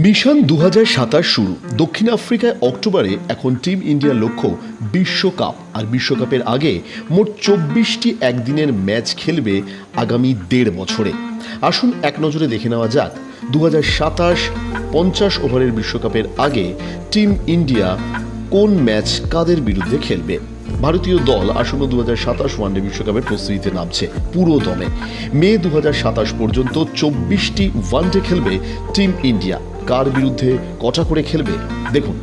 Mission ২০২৭ শুরু। দক্ষিণ আফ্রিকায় অক্টোবরে এখন টিম ইন্ডিয়ার লক্ষ্য বিশ্বকাপ। আর বিশ্বকাপের আগে মোট ২৪টি একদিনের ম্যাচ খেলবে আগামী ১.৫ বছরে। আসুন এক নজরে দেখে নেওয়া যাক ২০২৭ ৫০ ওভারের বিশ্বকাপের আগে টিম ইন্ডিয়া কোন ম্যাচ কাদের বিরুদ্ধে খেলবে। ভারতীয় দল আসন্ন ২০২৭ ওয়ানডে বিশ্বকাপের প্রস্তুতিতে নামছে পুরো দমে। মে ২০২৭ পর্যন্ত ২৪টি ওয়ানডে খেলবে টিম ইন্ডিয়া। কার বিরুদ্ধে কটা করে খেলবে দেখুন।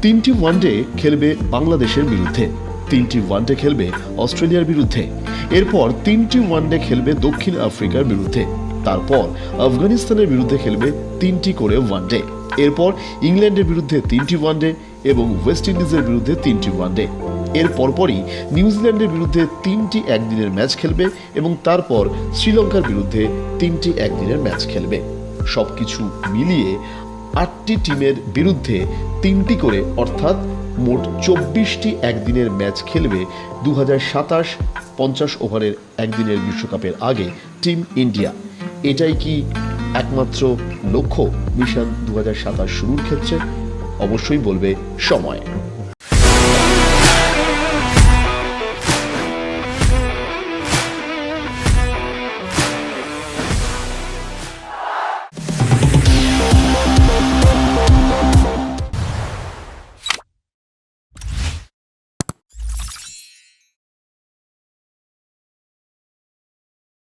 ৩টি ওয়ানডে খেলবে বাংলাদেশের বিরুদ্ধে, 3টি ওয়ানডে খেলবে অস্ট্রেলিয়ার বিরুদ্ধে, এরপর 3টি ওয়ানডে খেলবে দক্ষিণ আফ্রিকার বিরুদ্ধে, তারপর আফগানিস্তানের বিরুদ্ধে খেলবে 3টি করে ওয়ানডে, এরপর ইংল্যান্ডের বিরুদ্ধে 3টি ওয়ানডে এবং ওয়েস্ট ইন্ডিজের বিরুদ্ধে 3টি ওয়ানডে। এর পরপরই নিউজিল্যান্ডের বিরুদ্ধে 3টি একদিনের ম্যাচ খেলবে এবং তারপর শ্রীলঙ্কার বিরুদ্ধে 3টি একদিনের ম্যাচ খেলবে। সবকিছু মিলিয়ে 8টি টিমের বিরুদ্ধে 3টি করে, অর্থাৎ মোট 24টি একদিনের ম্যাচ খেলবে ২০২৭ ৫০ ওভারের একদিনের বিশ্বকাপের আগে টিম ইন্ডিয়া। এটাই কি একমাত্র লক্ষ্য মিশন ২০২৭ শুরুর ক্ষেত্রে? অবশ্যই বলবে সময়।